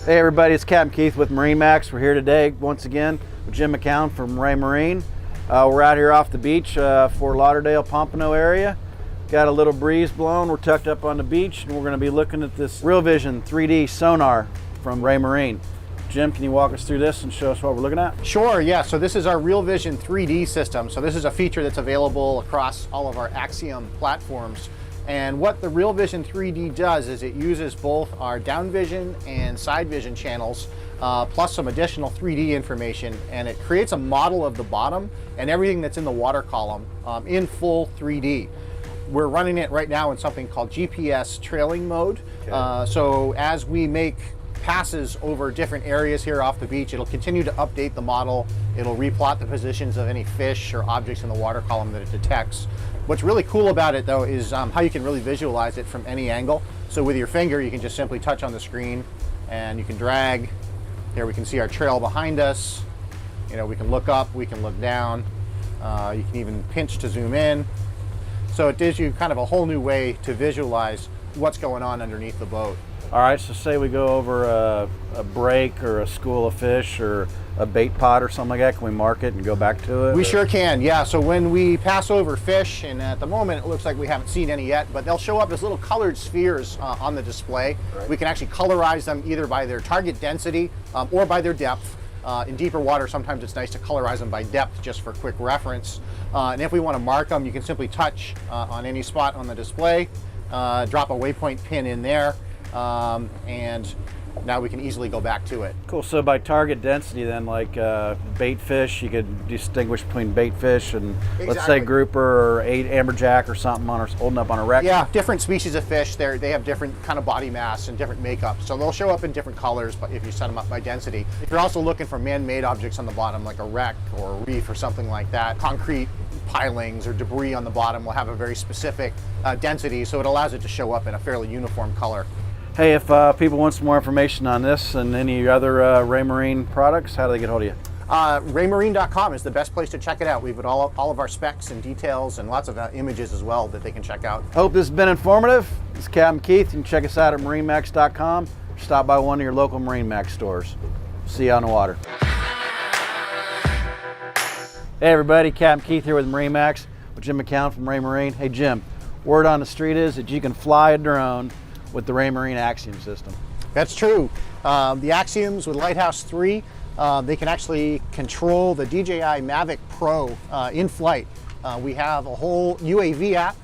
Hey everybody, it's Captain Keith with MarineMax. We're here today once again with Jim McCown from Raymarine. We're out here off the beach, Fort Lauderdale, Pompano area. Got a little breeze blowing. We're tucked up on the beach and we're going to be looking at this Real Vision 3D sonar from Raymarine. Jim, can you walk us through this and show us what we're looking at? Sure, yeah. So this is our Real Vision 3D system. So this is a feature that's available across all of our Axiom platforms. And what the Real Vision 3D does is it uses both our down vision and side vision channels, plus some additional 3D information, and it creates a model of the bottom and everything that's in the water column in full 3D. We're running it right now in something called GPS trailing mode. Okay. So as we make passes over different areas here off the beach, it'll continue to update the model. It'll replot the positions of any fish or objects in the water column that it detects. What's really cool about it though is how you can really visualize it from any angle. So with your finger, you can just simply touch on the screen and you can drag. Here we can see our trail behind us. You know, we can look up, we can look down. You can even pinch to zoom in. So it gives you kind of a whole new way to visualize what's going on underneath the boat. All right, so say we go over a break or a school of fish or a bait pot or something like that. Can we mark it and go back to it? We sure can, yeah. So when we pass over fish, and at the moment it looks like we haven't seen any yet, but they'll show up as little colored spheres on the display. Right. We can actually colorize them either by their target density or by their depth. In deeper water, sometimes it's nice to colorize them by depth just for quick reference. And if we want to mark them, you can simply touch on any spot on the display, drop a waypoint pin in there, and now we can easily go back to it. Cool. So by target density then, like bait fish, you could distinguish between bait fish and exactly. Let's say grouper or amberjack or something holding up on a wreck. Yeah, different species of fish, they have different kind of body mass and different makeup. So they'll show up in different colors, but if you set them up by density. If you're also looking for man-made objects on the bottom, like a wreck or a reef or something like that, concrete pilings or debris on the bottom will have a very specific density, so it allows it to show up in a fairly uniform color. Hey, if people want some more information on this and any other Raymarine products, how do they get hold of you? Raymarine.com is the best place to check it out. We've got all of our specs and details and lots of images as well that they can check out. Hope this has been informative. This is Captain Keith. You can check us out at MarineMax.com or stop by one of your local MarineMax stores. See you on the water. Hey everybody, Captain Keith here with MarineMax with Jim McCown from Raymarine. Hey Jim, word on the street is that you can fly a drone with the Raymarine Axiom system. That's true. The Axioms with Lighthouse 3, they can actually control the DJI Mavic Pro in flight. We have a whole UAV app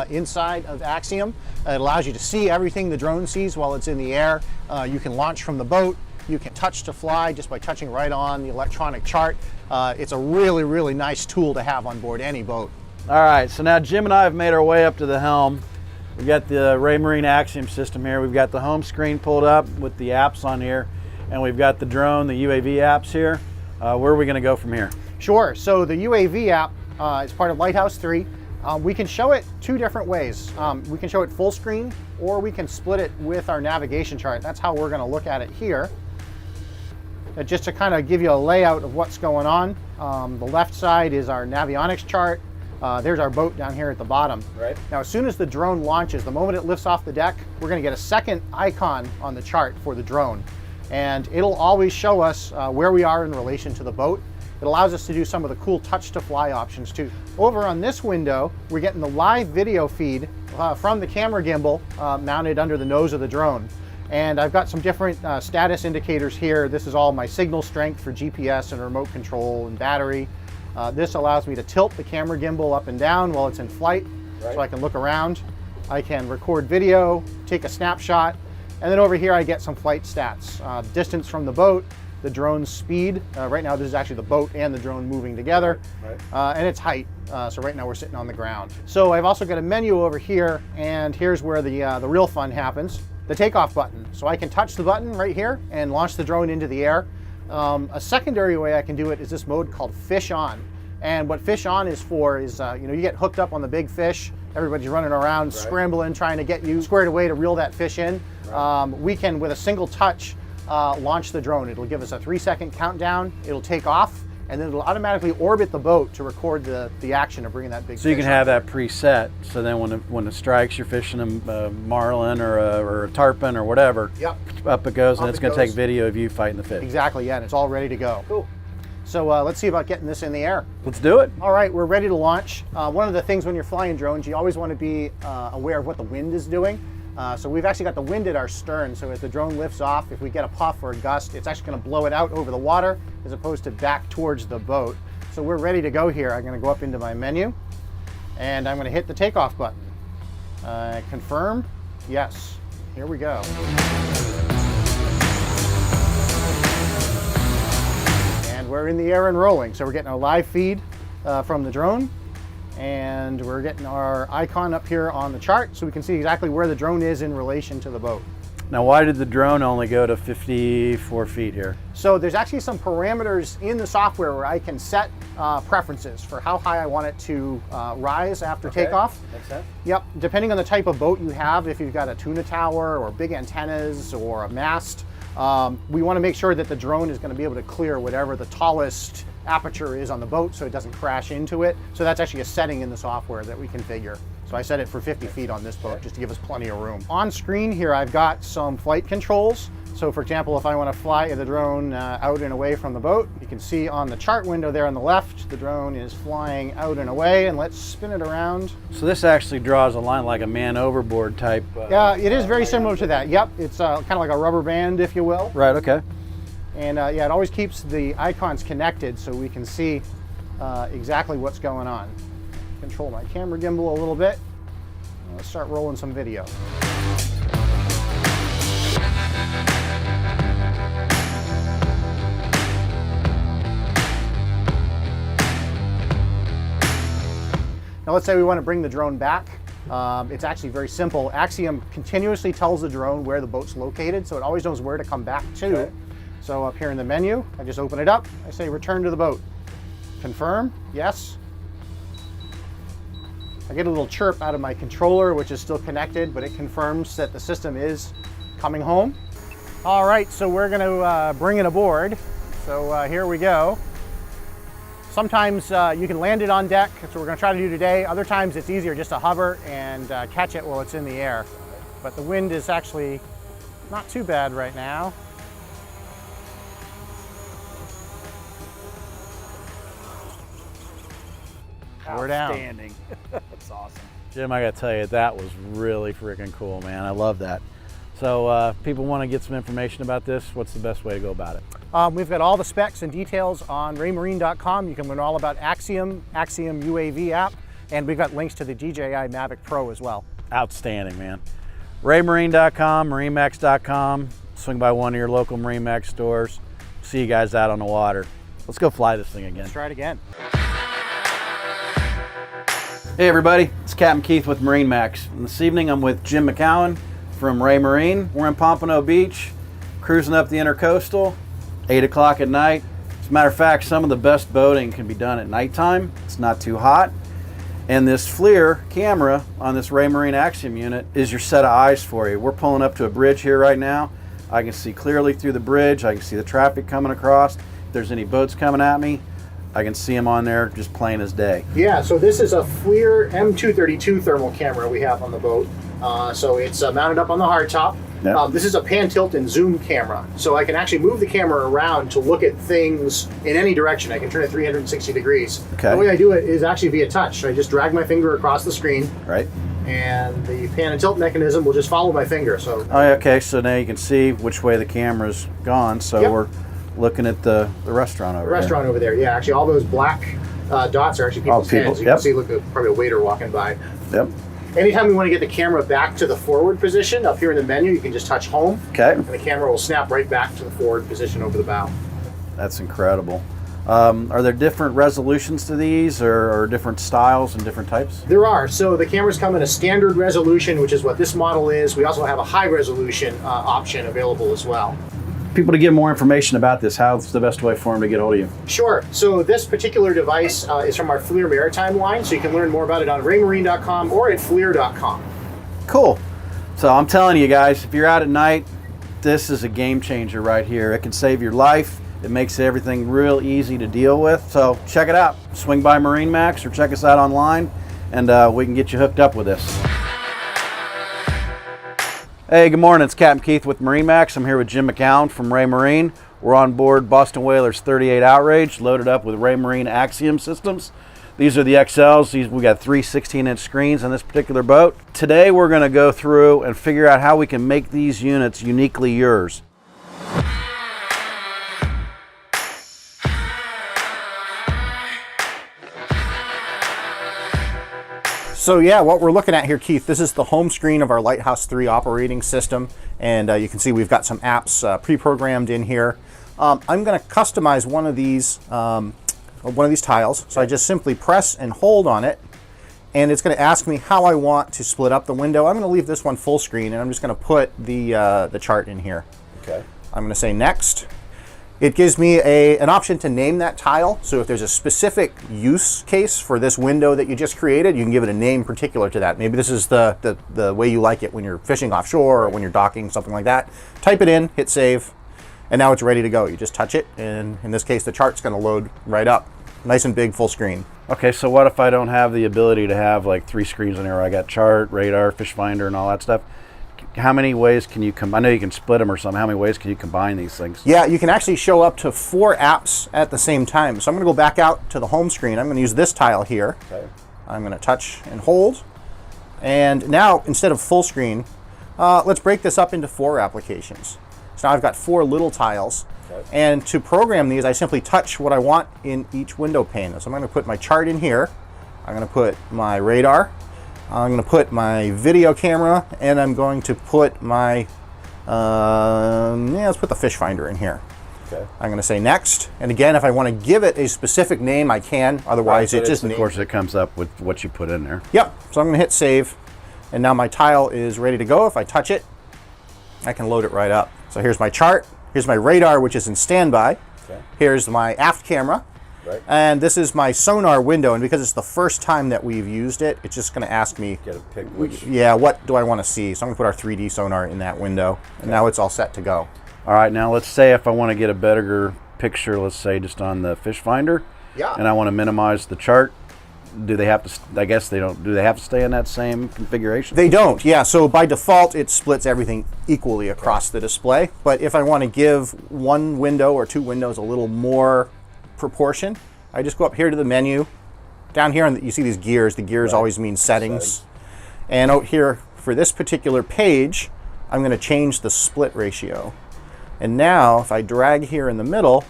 inside of Axiom. It allows you to see everything the drone sees while it's in the air. You can launch from the boat. You can touch to fly just by touching right on the electronic chart. It's a really, really nice tool to have on board any boat. All right, so now Jim and I have made our way up to the helm. We've got the Raymarine Axiom system here. We've got the home screen pulled up with the apps on here, and we've got the drone, the UAV apps here. Where are we going to go from here? Sure. So the UAV app is part of Lighthouse 3. We can show it two different ways. We can show it full screen, or we can split it with our navigation chart. That's how we're going to look at it here. Just to kind of give you a layout of what's going on. The left side is our navionics chart. There's our boat down here at the bottom. Right. Now, as soon as the drone launches, the moment it lifts off the deck, we're going to get a second icon on the chart for the drone. And it'll always show us where we are in relation to the boat. It allows us to do some of the cool touch to fly options too. Over on this window, we're getting the live video feed from the camera gimbal mounted under the nose of the drone. And I've got some different status indicators here. This is all my signal strength for GPS and remote control and battery. This allows me to tilt the camera gimbal up and down while it's in flight, right. So I can look around. I can record video, take a snapshot, and then over here I get some flight stats. Distance from the boat, the drone's speed. Right now this is actually the boat and the drone moving together, right. And its height. So right now we're sitting on the ground. So I've also got a menu over here, and here's where the real fun happens. The takeoff button. So I can touch the button right here and launch the drone into the air. A secondary way I can do it is this mode called Fish On. And what Fish On is for is, you get hooked up on the big fish, everybody's running around, right. Scrambling, trying to get you squared away to reel that fish in. Right. We can, with a single touch, launch the drone. It'll give us a 3-second countdown, it'll take off, and then it'll automatically orbit the boat to record the action of bringing that big fish. So you can have that preset, so then when it strikes, you're fishing a marlin or a tarpon or whatever, Yep. up it goes, and Up it's it going to goes. take video of you fighting the fish. Exactly, yeah, and it's all ready to go. Cool. So let's see about getting this in the air. Let's do it. All right, we're ready to launch. One of the things when you're flying drones, you always want to be aware of what the wind is doing. So we've actually got the wind at our stern, so as the drone lifts off, if we get a puff or a gust, it's actually going to blow it out over the water as opposed to back towards the boat. So we're ready to go here. I'm going to go up into my menu, and I'm going to hit the takeoff button. Confirm, yes. Here we go. And we're in the air and rolling. So we're getting a live feed from the drone. And we're getting our icon up here on the chart so we can see exactly where the drone is in relation to the boat. Now, why did the drone only go to 54 feet here? So there's actually some parameters in the software where I can set preferences for how high I want it to rise after takeoff. Makes sense. Yep, depending on the type of boat you have, if you've got a tuna tower or big antennas or a mast, we want to make sure that the drone is going to be able to clear whatever the tallest aperture is on the boat so it doesn't crash into it. So that's actually a setting in the software that we configure. So I set it for 50 feet on this boat just to give us plenty of room. On screen here, I've got some flight controls. So for example, if I want to fly the drone out and away from the boat, you can see on the chart window there on the left, the drone is flying out and away, and let's spin it around. So this actually draws a line like a man overboard type. Yeah, it is very similar to that. Yep, it's kind of like a rubber band, if you will. Right, okay. And yeah, it always keeps the icons connected so we can see exactly what's going on. Control my camera gimbal a little bit. Let's start rolling some video. Now let's say we want to bring the drone back. It's actually very simple. Axiom continuously tells the drone where the boat's located, so it always knows where to come back to. Okay. So up here in the menu, I just open it up. I say return to the boat. Confirm, yes. I get a little chirp out of my controller, which is still connected, but it confirms that the system is coming home. All right, so we're going to bring it aboard. So here we go. Sometimes you can land it on deck. That's what we're going to try to do today. Other times it's easier just to hover and catch it while it's in the air. But the wind is actually not too bad right now. We're down. Outstanding. That's awesome. Jim, I got to tell you, that was really freaking cool, man. I love that. So people want to get some information about this. What's the best way to go about it? We've got all the specs and details on raymarine.com. You can learn all about Axiom UAV app, and we've got links to the DJI Mavic Pro as well. Outstanding, man. Raymarine.com, MarineMax.com. Swing by one of your local MarineMax stores. See you guys out on the water. Let's go fly this thing again. Let's try it again. Hey everybody, it's Captain Keith with MarineMax. And this evening I'm with Jim McCowan from Raymarine. We're in Pompano Beach, cruising up the intercoastal, 8 o'clock at night. As a matter of fact, some of the best boating can be done at nighttime. It's not too hot. And this FLIR camera on this Raymarine Axiom unit is your set of eyes for you. We're pulling up to a bridge here right now. I can see clearly through the bridge. I can see the traffic coming across. If there's any boats coming at me, I can see them on there just plain as day. Yeah, so this is a FLIR M232 thermal camera we have on the boat. So it's mounted up on the hardtop. Yep. This is a pan, tilt, and zoom camera. So I can actually move the camera around to look at things in any direction. I can turn it 360 degrees. Okay. The way I do it is actually via touch. I just drag my finger across the screen, Right? and the pan and tilt mechanism will just follow my finger. So Oh, yeah, okay, so now you can see which way the camera's gone. So Yep. we're looking at the restaurant over the restaurant over there, yeah, actually all those black dots are actually people's people, heads. You yep. can see, look, probably a waiter walking by. there. Yep. Anytime we want to get the camera back to the forward position, up here in the menu, you can just touch home, Okay, and the camera will snap right back to the forward position over the bow. that's incredible. Are there different resolutions to these, or different styles and different types? There are. So the cameras come in a standard resolution, which is what this model is. We also have a high resolution option available as well. People to get more information about this, how's the best way for them to get hold of you? Sure. So this particular device is from our FLIR Maritime line, so you can learn more about it on raymarine.com or at FLIR.com. Cool. So I'm telling you guys, if you're out at night, this is a game changer right here. It can save your life. It makes everything real easy to deal with. So check it out. Swing by MarineMax or check us out online, and we can get you hooked up with this. Hey, good morning. It's Captain Keith with MarineMax. I'm here with Jim McCown from Raymarine. We're on board Boston Whaler's 38 Outrage, loaded up with Raymarine Axiom systems. These are the XLs. We got 3 16-inch screens on this particular boat. Today we're going to go through and figure out how we can make these units uniquely yours. So yeah, what we're looking at here, Keith, this is the home screen of our Lighthouse 3 operating system, and you can see we've got some apps pre-programmed in here. I'm going to customize one of these tiles, so I just simply press and hold on it, and it's going to ask me how I want to split up the window. I'm going to leave this one full screen, and I'm just going to put the chart in here. Okay. I'm going to say next. It gives me an option to name that tile. So if there's a specific use case for this window that you just created, you can give it a name particular to that. Maybe this is the way you like it when you're fishing offshore or when you're docking, something like that. Type it in, hit save, and now it's ready to go. You just touch it, and in this case, the chart's going to load right up. Nice and big, full screen. Okay, so what if I don't have the ability to have like 3 screens in here? I got chart, radar, fish finder, and all that stuff. How many ways can you I know you can split them or something. How many ways can you combine these things? Yeah, you can actually show up to 4 apps at the same time. So I'm going to go back out to the home screen. I'm going to use this tile here. Okay. I'm going to touch and hold. And now, instead of full screen, let's break this up into 4 applications. So now I've got 4 little tiles. Okay. And to program these, I simply touch what I want in each window pane. So I'm going to put my chart in here. I'm going to put my radar. I'm going to put my video camera, and I'm going to put my, let's put the fish finder in here. Okay. I'm going to say next, and again, if I want to give it a specific name, I can. Otherwise, right, it just of course it comes up with what you put in there. Yep. So I'm going to hit save, and now my tile is ready to go. If I touch it, I can load it right up. So here's my chart. Here's my radar, which is in standby. Okay. Here's my aft camera. Right. And this is my sonar window, and because it's the first time that we've used it, it's just going to ask me, Get a pick which. yeah, what do I want to see? So I'm going to put our 3D sonar in that window, and now it's all set to go. All right, now let's say if I want to get a better picture, let's say just on the fish finder, Yeah. and I want to minimize the chart. Do they have to? I guess they don't. Do they have to stay in that same configuration? They don't, yeah. So by default, it splits everything equally across the display. But if I want to give one window or 2 windows a little more proportion, I just go up here to the menu. Down here, you see these gears. The gears always mean settings. And out here, for this particular page, I'm going to change the split ratio. And now, if I drag here in the middle,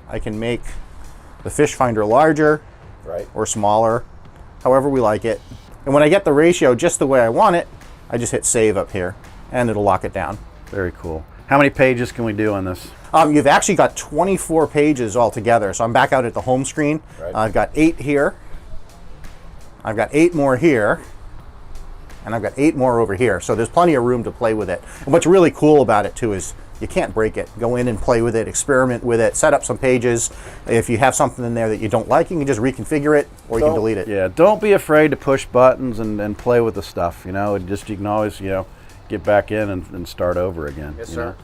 I can make the fish finder larger or smaller, however we like it. And when I get the ratio just the way I want it, I just hit save up here, and it'll lock it down. Very cool. How many pages can we do on this? You've actually got 24 pages altogether. So I'm back out at the home screen. Right. I've got 8 here. I've got 8 more here. And I've got 8 more over here. So there's plenty of room to play with it. And what's really cool about it too is you can't break it. Go in and play with it, experiment with it, set up some pages. If you have something in there that you don't like, you can just reconfigure it, or you can delete it. Yeah, don't be afraid to push buttons and play with the stuff. You know, you can always, get back in and start over again. Yes, sir.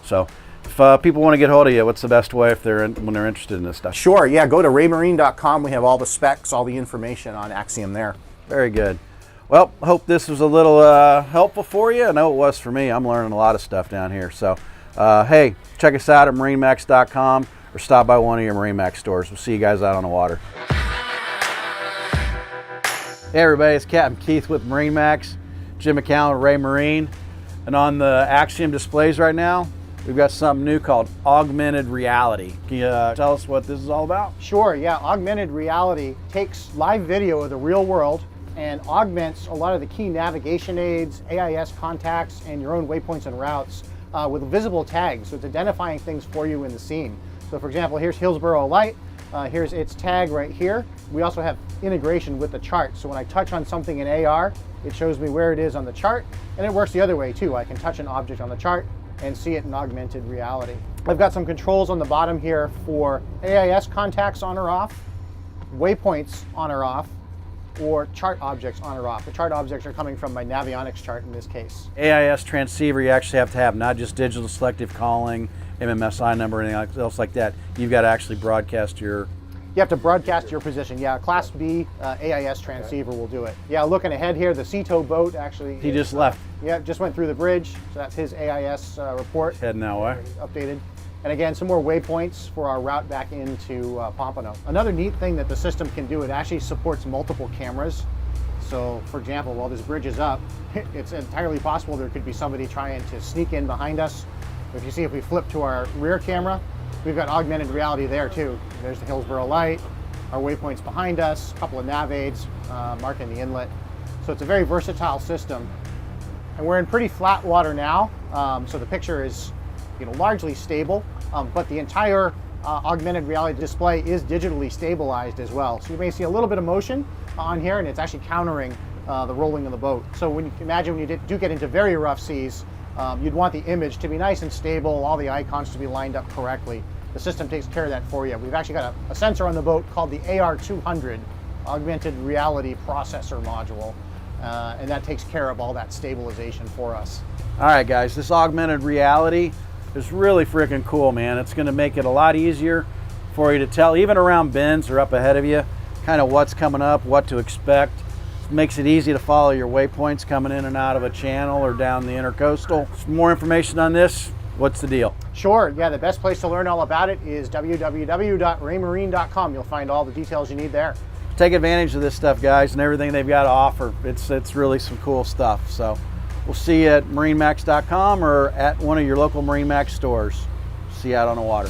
So if people want to get hold of you, what's the best way when they're interested in this stuff? Sure, yeah, go to raymarine.com. We have all the specs, all the information on Axiom there. Very good. Well, hope this was a little helpful for you. I know it was for me. I'm learning a lot of stuff down here. So, hey, check us out at MarineMax.com or stop by one of your MarineMax stores. We'll see you guys out on the water. Hey everybody, it's Captain Keith with MarineMax, Jim McCown with Raymarine. And on the Axiom displays right now, we've got something new called Augmented Reality. Can you tell us what this is all about? Sure, yeah. Augmented reality takes live video of the real world and augments a lot of the key navigation aids, AIS contacts, and your own waypoints and routes with visible tags. So it's identifying things for you in the scene. So for example, here's Hillsborough Light. Here's its tag right here. We also have integration with the chart. So when I touch on something in AR, it shows me where it is on the chart, and it works the other way too. I can touch an object on the chart and see it in augmented reality. I've got some controls on the bottom here for AIS contacts on or off, waypoints on or off, or chart objects on or off. The chart objects are coming from my Navionics chart in this case. AIS transceiver you actually have to have, not just digital selective calling, MMSI number or anything else like that. You've got to actually broadcast your... You have to broadcast your position. Yeah, Class B AIS transceiver will do it. Yeah, looking ahead here, the Ceto boat actually... He just left. Yeah, just went through the bridge. So that's his AIS report. Heading that way. Updated. And again, some more waypoints for our route back into Pompano. Another neat thing that the system can do, it actually supports multiple cameras. So, for example, while this bridge is up, it's entirely possible there could be somebody trying to sneak in behind us. If you see, if we flip to our rear camera, we've got augmented reality there too. There's the Hillsborough light, our waypoints behind us, a couple of nav aids marking the inlet. So it's a very versatile system. And we're in pretty flat water now, so the picture is largely stable, but the entire augmented reality display is digitally stabilized as well. So you may see a little bit of motion on here, and it's actually countering the rolling of the boat. So when you imagine when you do get into very rough seas, you'd want the image to be nice and stable, all the icons to be lined up correctly. The system takes care of that for you. We've actually got a sensor on the boat called the AR200, Augmented Reality Processor Module, and that takes care of all that stabilization for us. All right, guys, this augmented reality is really freaking cool, man. It's going to make it a lot easier for you to tell, even around bends or up ahead of you, kind of what's coming up, what to expect. It makes it easy to follow your waypoints coming in and out of a channel or down the intercoastal. Some more information on this, what's the deal? Sure, yeah, the best place to learn all about it is www.raymarine.com. You'll find all the details you need there. Take advantage of this stuff, guys, and everything they've got to offer. It's really some cool stuff. So we'll see you at MarineMax.com or at one of your local MarineMax stores. See you out on the water.